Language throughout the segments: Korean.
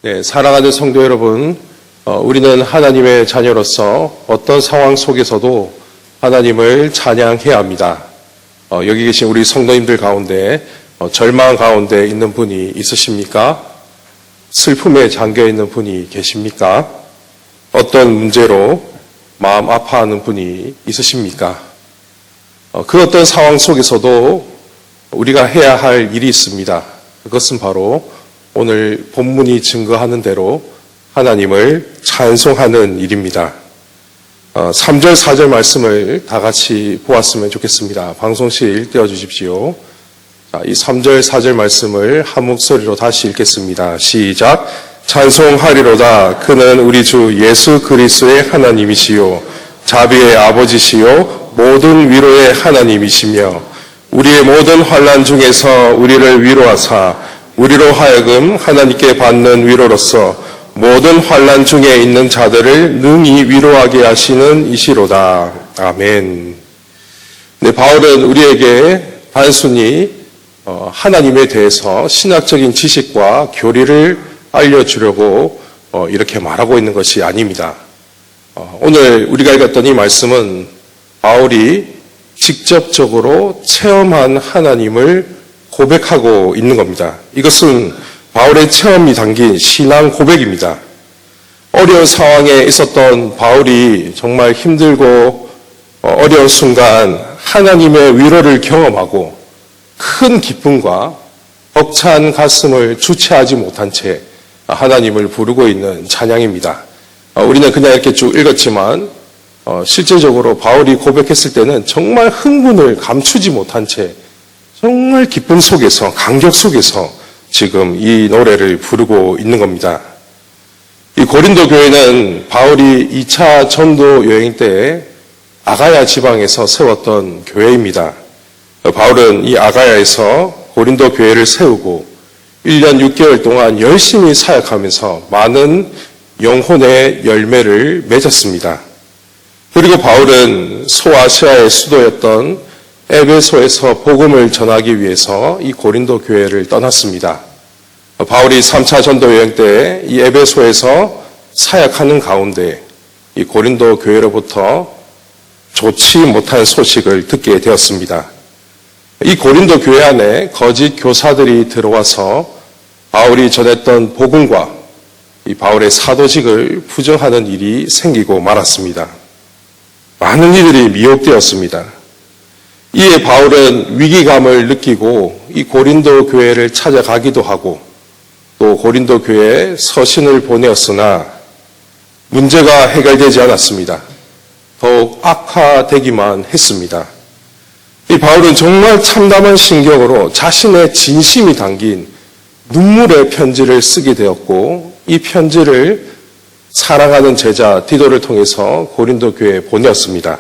네, 사랑하는 성도 여러분, 우리는 하나님의 자녀로서 어떤 상황 속에서도 하나님을 찬양해야 합니다. 여기 계신 우리 성도님들 가운데 절망 가운데 있는 분이 있으십니까? 슬픔에 잠겨 있는 분이 계십니까? 어떤 문제로 마음 아파하는 분이 있으십니까? 그 어떤 상황 속에서도 우리가 해야 할 일이 있습니다. 그것은 바로 오늘 본문이 증거하는 대로 하나님을 찬송하는 일입니다. 3절, 4절 말씀을 다 같이 보았으면 좋겠습니다. 방송실 띄워주십시오. 자, 이 3절, 4절 말씀을 한 목소리로 다시 읽겠습니다. 시작. 찬송하리로다. 그는 우리 주 예수 그리스도의 하나님이시요 자비의 아버지시요 모든 위로의 하나님이시며 우리의 모든 환난 중에서 우리를 위로하사 우리로 하여금 하나님께 받는 위로로서 모든 환난 중에 있는 자들을 능히 위로하게 하시는 이시로다. 아멘. 네, 바울은 우리에게 단순히 하나님에 대해서 신학적인 지식과 교리를 알려주려고 이렇게 말하고 있는 것이 아닙니다. 오늘 우리가 읽었던 이 말씀은 바울이 직접적으로 체험한 하나님을 고백하고 있는 겁니다. 이것은 바울의 체험이 담긴 신앙 고백입니다. 어려운 상황에 있었던 바울이 정말 힘들고 어려운 순간 하나님의 위로를 경험하고 큰 기쁨과 벅찬 가슴을 주체하지 못한 채 하나님을 부르고 있는 찬양입니다. 우리는 그냥 이렇게 쭉 읽었지만 실제적으로 바울이 고백했을 때는 정말 흥분을 감추지 못한 채 정말 기쁨 속에서, 감격 속에서 지금 이 노래를 부르고 있는 겁니다. 이 고린도 교회는 바울이 2차 전도 여행 때 아가야 지방에서 세웠던 교회입니다. 바울은 이 아가야에서 고린도 교회를 세우고 1년 6개월 동안 열심히 사역하면서 많은 영혼의 열매를 맺었습니다. 그리고 바울은 소아시아의 수도였던 에베소에서 복음을 전하기 위해서 이 고린도 교회를 떠났습니다. 바울이 3차 전도 여행 때 이 에베소에서 사역하는 가운데 이 고린도 교회로부터 좋지 못한 소식을 듣게 되었습니다. 이 고린도 교회 안에 거짓 교사들이 들어와서 바울이 전했던 복음과 이 바울의 사도직을 부정하는 일이 생기고 말았습니다. 많은 이들이 미혹되었습니다. 이에 바울은 위기감을 느끼고 이 고린도 교회를 찾아가기도 하고 또 고린도 교회에 서신을 보내었으나 문제가 해결되지 않았습니다. 더욱 악화되기만 했습니다. 이 바울은 정말 참담한 심경으로 자신의 진심이 담긴 눈물의 편지를 쓰게 되었고 이 편지를 사랑하는 제자 디도를 통해서 고린도 교회에 보내었습니다.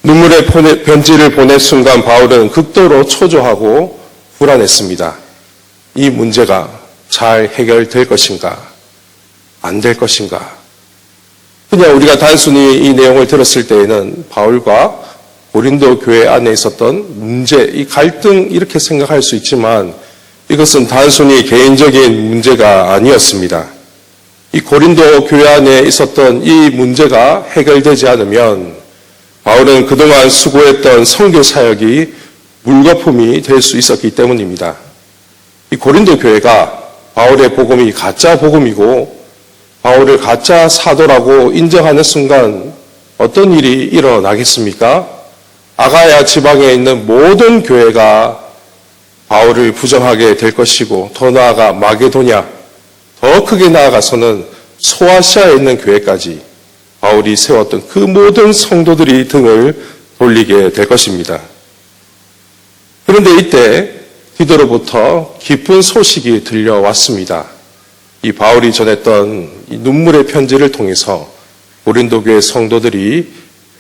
눈물의 편지를 보낸 순간 바울은 극도로 초조하고 불안했습니다. 이 문제가 잘 해결될 것인가? 안 될 것인가? 그냥 우리가 단순히 이 내용을 들었을 때에는 바울과 고린도 교회 안에 있었던 문제, 이 갈등 이렇게 생각할 수 있지만 이것은 단순히 개인적인 문제가 아니었습니다. 이 고린도 교회 안에 있었던 이 문제가 해결되지 않으면 바울은 그동안 수고했던 선교 사역이 물거품이 될 수 있었기 때문입니다. 이 고린도 교회가 바울의 복음이 가짜 복음이고 바울을 가짜 사도라고 인정하는 순간 어떤 일이 일어나겠습니까? 아가야 지방에 있는 모든 교회가 바울을 부정하게 될 것이고 더 나아가 마게도냐, 더 크게 나아가서는 소아시아에 있는 교회까지 바울이 세웠던 그 모든 성도들이 등을 돌리게 될 것입니다. 그런데 이때 디도로부터 기쁜 소식이 들려왔습니다. 이 바울이 전했던 이 눈물의 편지를 통해서 고린도 교회 성도들이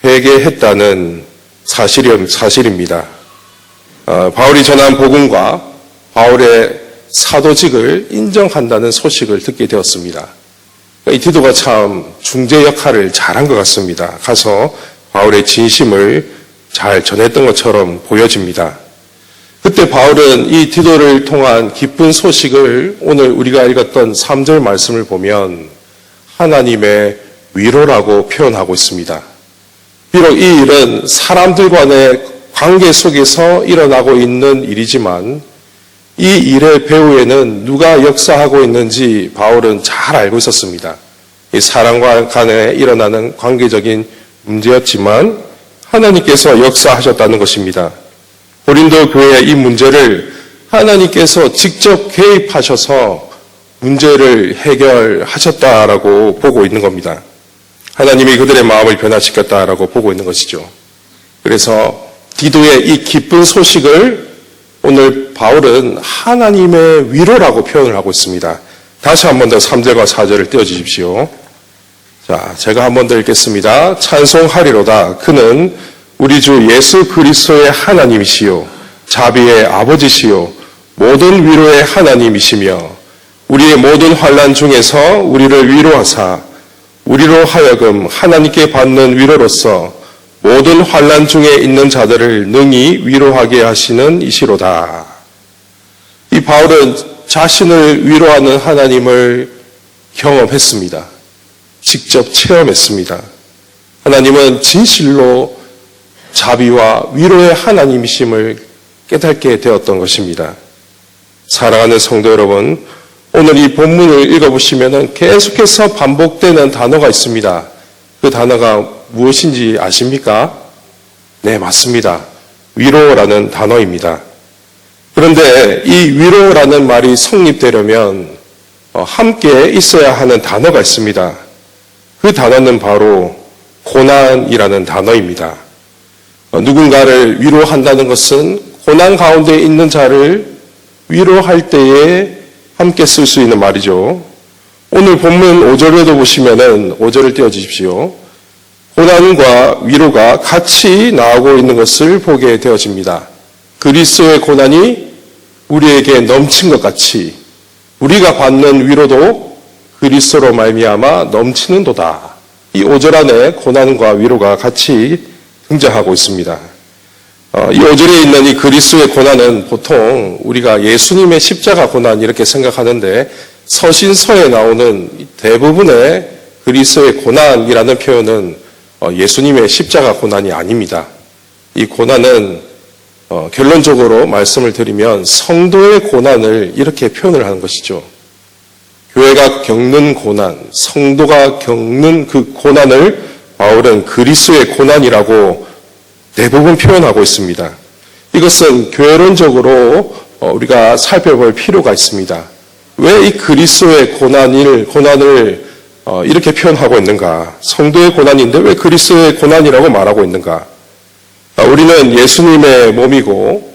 회개했다는 사실입니다. 바울이 전한 복음과 바울의 사도직을 인정한다는 소식을 듣게 되었습니다. 이 디도가 참 중재 역할을 잘한 것 같습니다. 가서 바울의 진심을 잘 전했던 것처럼 보여집니다. 그때 바울은 이 디도를 통한 기쁜 소식을 오늘 우리가 읽었던 3절 말씀을 보면 하나님의 위로라고 표현하고 있습니다. 비록 이 일은 사람들과의 관계 속에서 일어나고 있는 일이지만 이 일의 배후에는 누가 역사하고 있는지 바울은 잘 알고 있었습니다. 이 사람과 간에 일어나는 관계적인 문제였지만 하나님께서 역사하셨다는 것입니다. 고린도 교회의 이 문제를 하나님께서 직접 개입하셔서 문제를 해결하셨다라고 보고 있는 겁니다. 하나님이 그들의 마음을 변화시켰다라고 보고 있는 것이죠. 그래서 디도의 이 기쁜 소식을 오늘 바울은 하나님의 위로라고 표현을 하고 있습니다. 다시 한 번 더 3절과 4절을 띄워주십시오. 자, 제가 한 번 더 읽겠습니다. 찬송하리로다. 그는 우리 주 예수 그리스도의 하나님이시요 자비의 아버지시요 모든 위로의 하나님이시며 우리의 모든 환난 중에서 우리를 위로하사 우리로 하여금 하나님께 받는 위로로서 모든 환난 중에 있는 자들을 능히 위로하게 하시는 이시로다. 이 바울은 자신을 위로하는 하나님을 경험했습니다. 직접 체험했습니다. 하나님은 진실로 자비와 위로의 하나님이심을 깨닫게 되었던 것입니다. 사랑하는 성도 여러분, 오늘 이 본문을 읽어보시면 계속해서 반복되는 단어가 있습니다. 그 단어가 무엇인지 아십니까? 네, 맞습니다. 위로라는 단어입니다. 그런데 이 위로라는 말이 성립되려면 함께 있어야 하는 단어가 있습니다. 그 단어는 바로 고난이라는 단어입니다. 누군가를 위로한다는 것은 고난 가운데 있는 자를 위로할 때에 함께 쓸 수 있는 말이죠. 오늘 본문 5절에도 보시면은 5절을 띄워주십시오. 고난과 위로가 같이 나오고 있는 것을 보게 되어집니다. 그리스도의 고난이 우리에게 넘친 것 같이 우리가 받는 위로도 그리스도로 말미암아 넘치는도다. 이 5절 안에 고난과 위로가 같이 등장하고 있습니다. 이 5절에 있는 이 그리스도의 고난은 보통 우리가 예수님의 십자가 고난 이렇게 생각하는데 서신서에 나오는 대부분의 그리스도의 고난이라는 표현은 예수님의 십자가 고난이 아닙니다. 이 고난은 결론적으로 말씀을 드리면 성도의 고난을 이렇게 표현을 하는 것이죠. 교회가 겪는 고난, 성도가 겪는 그 고난을 바울은 그리스도의 고난이라고 대부분 표현하고 있습니다. 이것은 교회론적으로 우리가 살펴볼 필요가 있습니다. 왜 이 그리스도의 고난을 이렇게 표현하고 있는가? 성도의 고난인데 왜 그리스도의 고난이라고 말하고 있는가? 우리는 예수님의 몸이고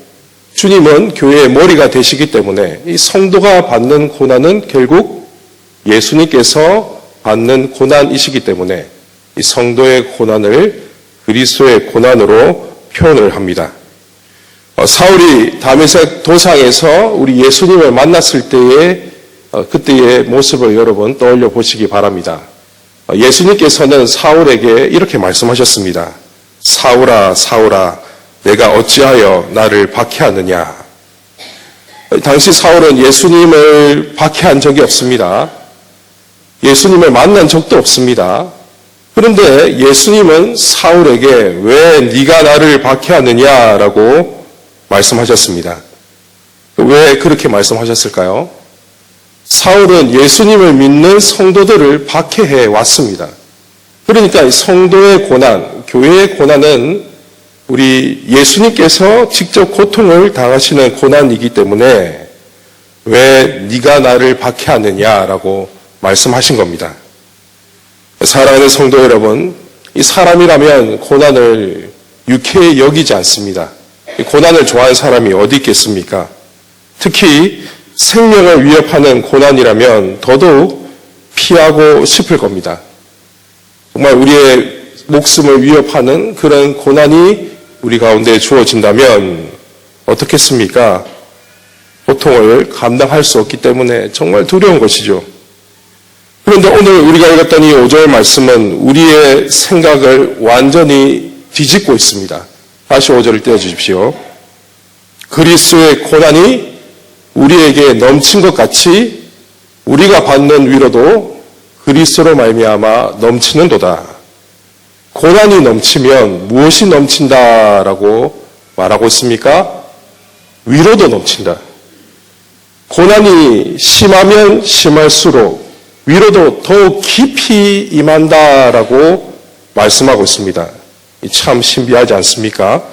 주님은 교회의 머리가 되시기 때문에 이 성도가 받는 고난은 결국 예수님께서 받는 고난이시기 때문에 이 성도의 고난을 그리스도의 고난으로 표현을 합니다. 사울이 다메섹 도상에서 우리 예수님을 만났을 때의 그때의 모습을 여러분 떠올려 보시기 바랍니다. 예수님께서는 사울에게 이렇게 말씀하셨습니다. 사울아, 사울아, 내가 어찌하여 나를 박해하느냐? 당시 사울은 예수님을 박해한 적이 없습니다. 예수님을 만난 적도 없습니다. 그런데 예수님은 사울에게 왜 네가 나를 박해하느냐라고 말씀하셨습니다. 왜 그렇게 말씀하셨을까요? 사울은 예수님을 믿는 성도들을 박해해 왔습니다. 그러니까 성도의 고난, 교회의 고난은 우리 예수님께서 직접 고통을 당하시는 고난이기 때문에 왜 네가 나를 박해하느냐라고 말씀하신 겁니다. 사랑하는 성도 여러분, 이 사람이라면 고난을 유쾌히 여기지 않습니다. 고난을 좋아하는 사람이 어디 있겠습니까? 특히 생명을 위협하는 고난이라면 더더욱 피하고 싶을 겁니다. 정말 우리의 목숨을 위협하는 그런 고난이 우리 가운데 주어진다면 어떻겠습니까? 고통을 감당할 수 없기 때문에 정말 두려운 것이죠. 그런데 오늘 우리가 읽었던 이 5절 말씀은 우리의 생각을 완전히 뒤집고 있습니다. 다시 5절을 떼어주십시오. 그리스도의 고난이 우리에게 넘친 것 같이 우리가 받는 위로도 그리스도로 말미암아 넘치는도다. 고난이 넘치면 무엇이 넘친다라고 말하고 있습니까? 위로도 넘친다. 고난이 심하면 심할수록 위로도 더욱 깊이 임한다라고 말씀하고 있습니다. 참 신비하지 않습니까?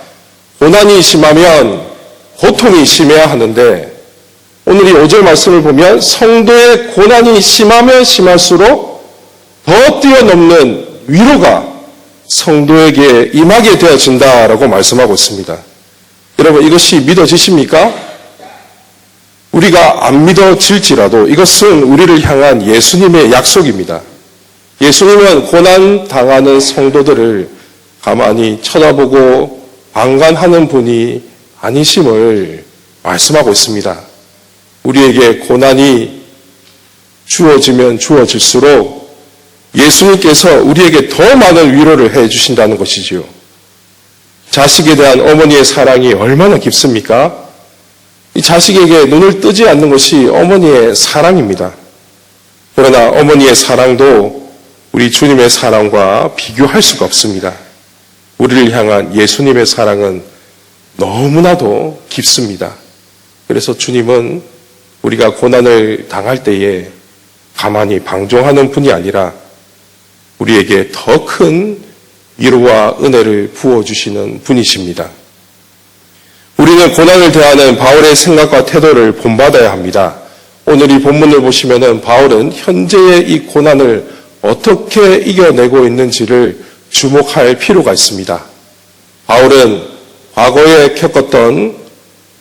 고난이 심하면 고통이 심해야 하는데 오늘 이 5절 말씀을 보면 성도의 고난이 심하면 심할수록 더 뛰어넘는 위로가 성도에게 임하게 되어진다라고 말씀하고 있습니다. 여러분 이것이 믿어지십니까? 우리가 안 믿어질지라도 이것은 우리를 향한 예수님의 약속입니다. 예수님은 고난 당하는 성도들을 가만히 쳐다보고 방관하는 분이 아니심을 말씀하고 있습니다. 우리에게 고난이 주어지면 주어질수록 예수님께서 우리에게 더 많은 위로를 해 주신다는 것이지요. 자식에 대한 어머니의 사랑이 얼마나 깊습니까? 이 자식에게 눈을 뜨지 않는 것이 어머니의 사랑입니다. 그러나 어머니의 사랑도 우리 주님의 사랑과 비교할 수가 없습니다. 우리를 향한 예수님의 사랑은 너무나도 깊습니다. 그래서 주님은 우리가 고난을 당할 때에 가만히 방종하는 분이 아니라 우리에게 더 큰 위로와 은혜를 부어주시는 분이십니다. 우리는 고난을 대하는 바울의 생각과 태도를 본받아야 합니다. 오늘 이 본문을 보시면은 바울은 현재의 이 고난을 어떻게 이겨내고 있는지를 주목할 필요가 있습니다. 바울은 과거에 겪었던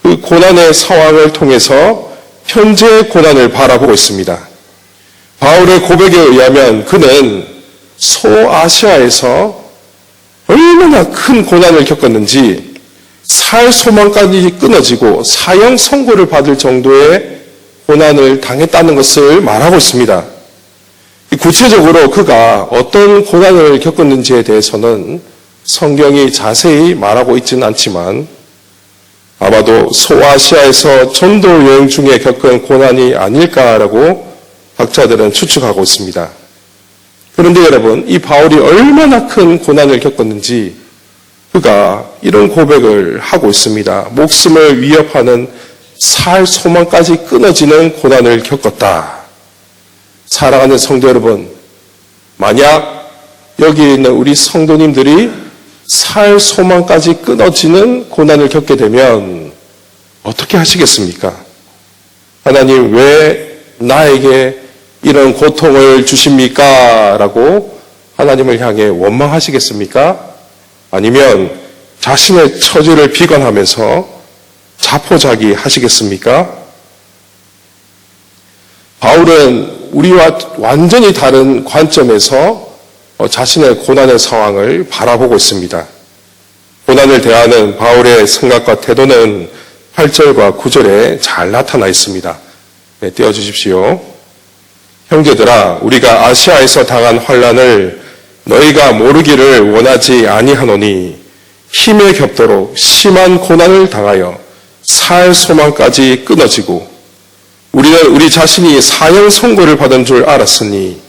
그 고난의 상황을 통해서 현재의 고난을 바라보고 있습니다. 바울의 고백에 의하면 그는 소아시아에서 얼마나 큰 고난을 겪었는지 살 소망까지 끊어지고 사형 선고를 받을 정도의 고난을 당했다는 것을 말하고 있습니다. 구체적으로 그가 어떤 고난을 겪었는지에 대해서는 성경이 자세히 말하고 있지는 않지만 아마도 소아시아에서 전도 여행 중에 겪은 고난이 아닐까라고 학자들은 추측하고 있습니다. 그런데 여러분, 이 바울이 얼마나 큰 고난을 겪었는지 그가 이런 고백을 하고 있습니다. 목숨을 위협하는 살 소망까지 끊어지는 고난을 겪었다. 사랑하는 성도 여러분, 만약 여기 있는 우리 성도님들이 살 소망까지 끊어지는 고난을 겪게 되면 어떻게 하시겠습니까? 하나님 왜 나에게 이런 고통을 주십니까? 라고 하나님을 향해 원망하시겠습니까? 아니면 자신의 처지를 비관하면서 자포자기 하시겠습니까? 바울은 우리와 완전히 다른 관점에서 자신의 고난의 상황을 바라보고 있습니다. 고난을 대하는 바울의 생각과 태도는 8절과 9절에 잘 나타나 있습니다. 네, 띄워주십시오. 형제들아, 우리가 아시아에서 당한 환난을 너희가 모르기를 원하지 아니하노니 힘에 겹도록 심한 고난을 당하여 살 소망까지 끊어지고 우리는 우리 자신이 사형 선고를 받은 줄 알았으니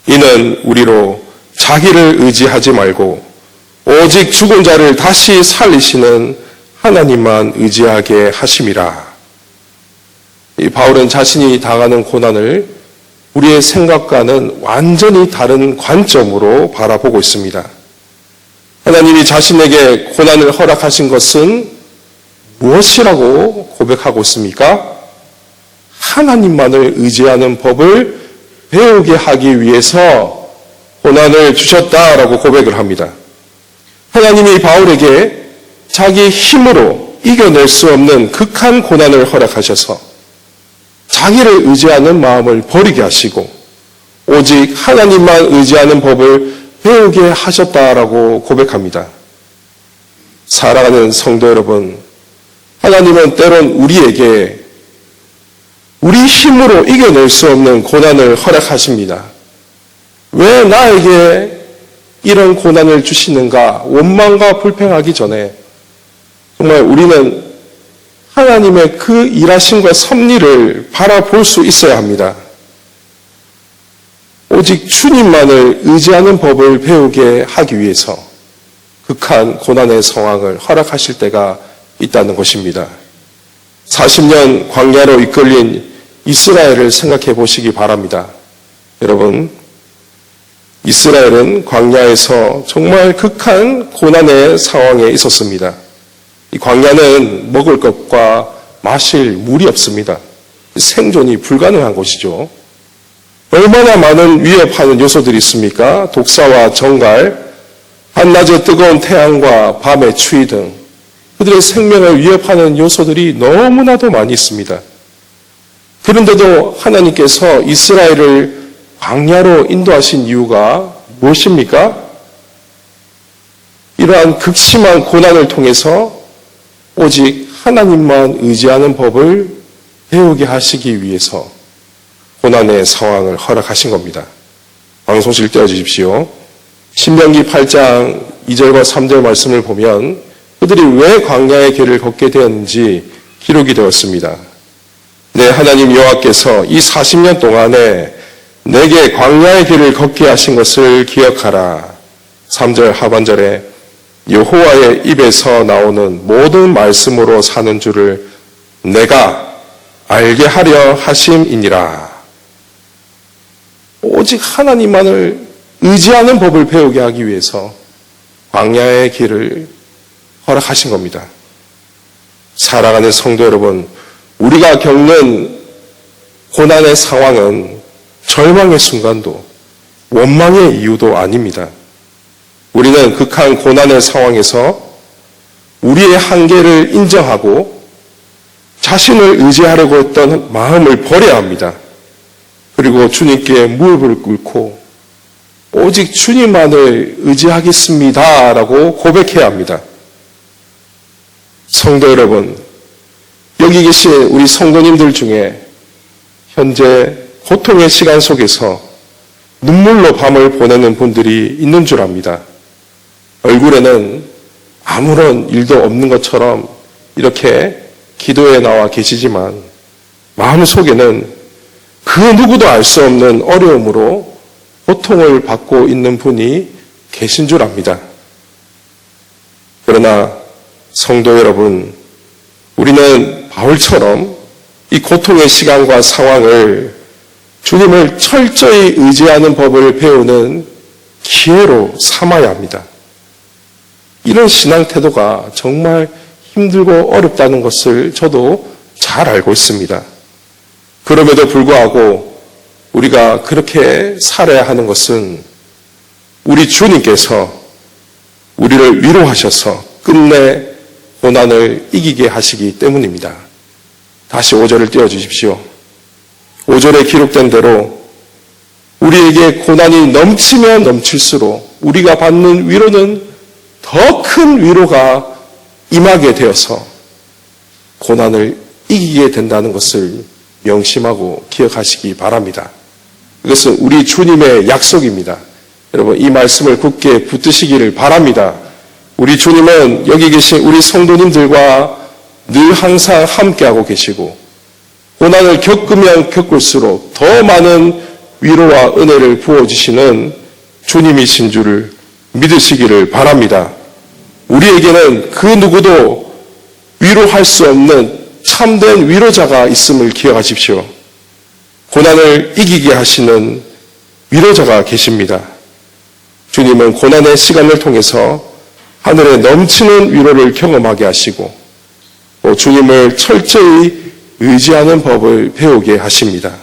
이는 우리로 자기를 의지하지 말고 오직 죽은 자를 다시 살리시는 하나님만 의지하게 하심이라. 이 바울은 자신이 당하는 고난을 우리의 생각과는 완전히 다른 관점으로 바라보고 있습니다. 하나님이 자신에게 고난을 허락하신 것은 무엇이라고 고백하고 있습니까? 하나님만을 의지하는 법을 배우게 하기 위해서 고난을 주셨다라고 고백을 합니다. 하나님이 바울에게 자기 힘으로 이겨낼 수 없는 극한 고난을 허락하셔서 자기를 의지하는 마음을 버리게 하시고 오직 하나님만 의지하는 법을 배우게 하셨다라고 고백합니다. 사랑하는 성도 여러분, 하나님은 때론 우리에게 우리 힘으로 이겨낼 수 없는 고난을 허락하십니다. 왜 나에게 이런 고난을 주시는가 원망과 불평하기 전에 정말 우리는 하나님의 그 일하심과 섭리를 바라볼 수 있어야 합니다. 오직 주님만을 의지하는 법을 배우게 하기 위해서 극한 고난의 상황을 허락하실 때가 있다는 것입니다. 40년 광야로 이끌린 이스라엘을 생각해 보시기 바랍니다. 여러분, 이스라엘은 광야에서 정말 극한 고난의 상황에 있었습니다. 이 광야는 먹을 것과 마실 물이 없습니다. 생존이 불가능한 곳이죠. 얼마나 많은 위협하는 요소들이 있습니까? 독사와 정갈, 한낮의 뜨거운 태양과 밤의 추위 등 그들의 생명을 위협하는 요소들이 너무나도 많이 있습니다. 그런데도 하나님께서 이스라엘을 광야로 인도하신 이유가 무엇입니까? 이러한 극심한 고난을 통해서 오직 하나님만 의지하는 법을 배우게 하시기 위해서 고난의 상황을 허락하신 겁니다. 방송실 떼어주십시오. 신명기 8장 2절과 3절 말씀을 보면 그들이 왜 광야의 길을 걷게 되었는지 기록이 되었습니다. 내 하나님 여호와께서 이 40년 동안에 내게 광야의 길을 걷게 하신 것을 기억하라. 3절 하반절에 여호와의 입에서 나오는 모든 말씀으로 사는 줄을 내가 알게 하려 하심이니라. 오직 하나님만을 의지하는 법을 배우게 하기 위해서 광야의 길을 허락하신 겁니다. 사랑하는 성도 여러분, 우리가 겪는 고난의 상황은 절망의 순간도 원망의 이유도 아닙니다. 우리는 극한 고난의 상황에서 우리의 한계를 인정하고 자신을 의지하려고 했던 마음을 버려야 합니다. 그리고 주님께 무릎을 꿇고 오직 주님만을 의지하겠습니다 라고 고백해야 합니다. 성도 여러분, 여기 계신 우리 성도님들 중에 현재 고통의 시간 속에서 눈물로 밤을 보내는 분들이 있는 줄 압니다. 얼굴에는 아무런 일도 없는 것처럼 이렇게 기도에 나와 계시지만 마음속에는 그 누구도 알 수 없는 어려움으로 고통을 받고 있는 분이 계신 줄 압니다. 그러나 성도 여러분, 우리는 바울처럼 이 고통의 시간과 상황을 주님을 철저히 의지하는 법을 배우는 기회로 삼아야 합니다. 이런 신앙 태도가 정말 힘들고 어렵다는 것을 저도 잘 알고 있습니다. 그럼에도 불구하고 우리가 그렇게 살아야 하는 것은 우리 주님께서 우리를 위로하셔서 끝내 고난을 이기게 하시기 때문입니다. 다시 5절을 띄워주십시오. 5절에 기록된 대로 우리에게 고난이 넘치면 넘칠수록 우리가 받는 위로는 더 큰 위로가 임하게 되어서 고난을 이기게 된다는 것을 명심하고 기억하시기 바랍니다. 이것은 우리 주님의 약속입니다. 여러분, 이 말씀을 굳게 붙드시기를 바랍니다. 우리 주님은 여기 계신 우리 성도님들과 늘 항상 함께하고 계시고 고난을 겪으면 겪을수록 더 많은 위로와 은혜를 부어주시는 주님이신 줄을 믿으시기를 바랍니다. 우리에게는 그 누구도 위로할 수 없는 참된 위로자가 있음을 기억하십시오. 고난을 이기게 하시는 위로자가 계십니다. 주님은 고난의 시간을 통해서 하늘에 넘치는 위로를 경험하게 하시고 또 주님을 철저히 의지하는 법을 배우게 하십니다.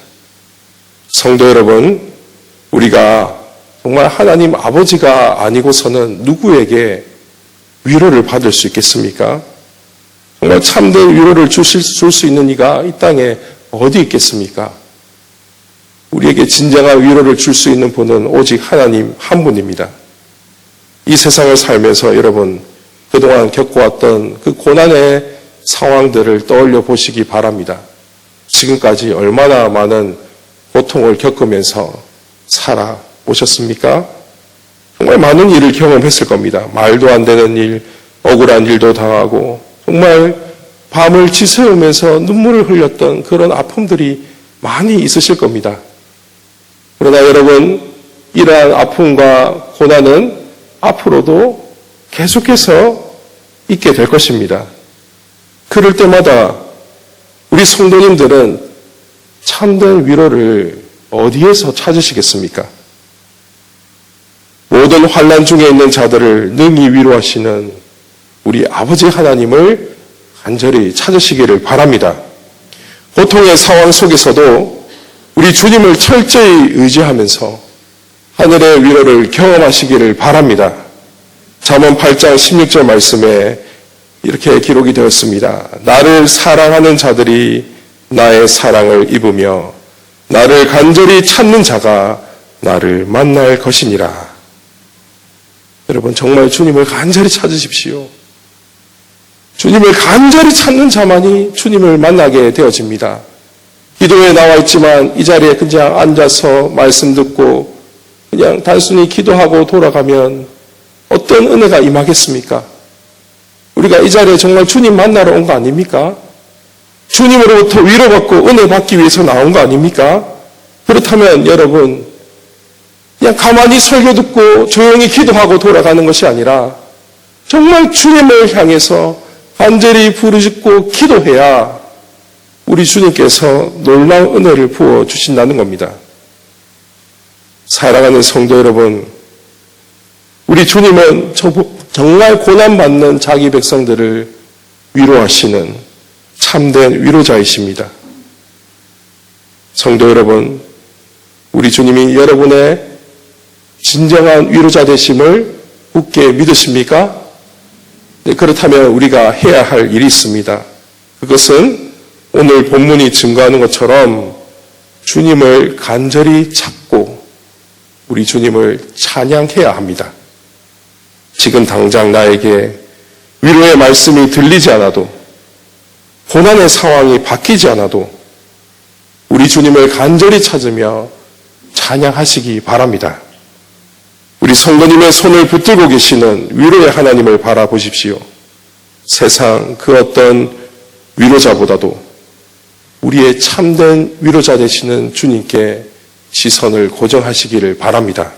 성도 여러분, 우리가 정말 하나님 아버지가 아니고서는 누구에게 위로를 받을 수 있겠습니까? 정말 참된 위로를 줄 수 있는 이가 이 땅에 어디 있겠습니까? 우리에게 진정한 위로를 줄 수 있는 분은 오직 하나님 한 분입니다. 이 세상을 살면서 여러분 그동안 겪어왔던 그 고난의 상황들을 떠올려 보시기 바랍니다. 지금까지 얼마나 많은 고통을 겪으면서 살아오셨습니까? 정말 많은 일을 경험했을 겁니다. 말도 안 되는 일, 억울한 일도 당하고 정말 밤을 지새우면서 눈물을 흘렸던 그런 아픔들이 많이 있으실 겁니다. 그러나 여러분, 이러한 아픔과 고난은 앞으로도 계속해서 있게 될 것입니다. 그럴 때마다 우리 성도님들은 참된 위로를 어디에서 찾으시겠습니까? 모든 환난 중에 있는 자들을 능히 위로하시는 우리 아버지 하나님을 간절히 찾으시기를 바랍니다. 고통의 상황 속에서도 우리 주님을 철저히 의지하면서 하늘의 위로를 경험하시기를 바랍니다. 잠언 8장 16절 말씀에 이렇게 기록이 되었습니다. 나를 사랑하는 자들이 나의 사랑을 입으며 나를 간절히 찾는 자가 나를 만날 것이니라. 여러분, 정말 주님을 간절히 찾으십시오. 주님을 간절히 찾는 자만이 주님을 만나게 되어집니다. 기도에 나와 있지만 이 자리에 그냥 앉아서 말씀 듣고 그냥 단순히 기도하고 돌아가면 어떤 은혜가 임하겠습니까? 우리가 이 자리에 정말 주님 만나러 온 거 아닙니까? 주님으로부터 위로받고 은혜 받기 위해서 나온 거 아닙니까? 그렇다면 여러분, 그냥 가만히 설교 듣고 조용히 기도하고 돌아가는 것이 아니라 정말 주님을 향해서 간절히 부르짖고 기도해야 우리 주님께서 놀라운 은혜를 부어주신다는 겁니다. 사랑하는 성도 여러분, 우리 주님은 정말 고난받는 자기 백성들을 위로하시는 참된 위로자이십니다. 성도 여러분, 우리 주님이 여러분의 진정한 위로자 되심을 굳게 믿으십니까? 네, 그렇다면 우리가 해야 할 일이 있습니다. 그것은 오늘 본문이 증거하는 것처럼 주님을 간절히 찾고 우리 주님을 찬양해야 합니다. 지금 당장 나에게 위로의 말씀이 들리지 않아도, 고난의 상황이 바뀌지 않아도 우리 주님을 간절히 찾으며 찬양하시기 바랍니다. 우리 성도님의 손을 붙들고 계시는 위로의 하나님을 바라보십시오. 세상 그 어떤 위로자보다도 우리의 참된 위로자 되시는 주님께 시선을 고정하시기를 바랍니다.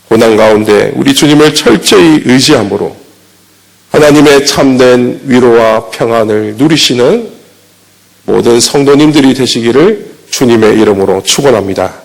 고난 가운데 우리 주님을 철저히 의지함으로 하나님의 참된 위로와 평안을 누리시는 모든 성도님들이 되시기를 주님의 이름으로 축원합니다.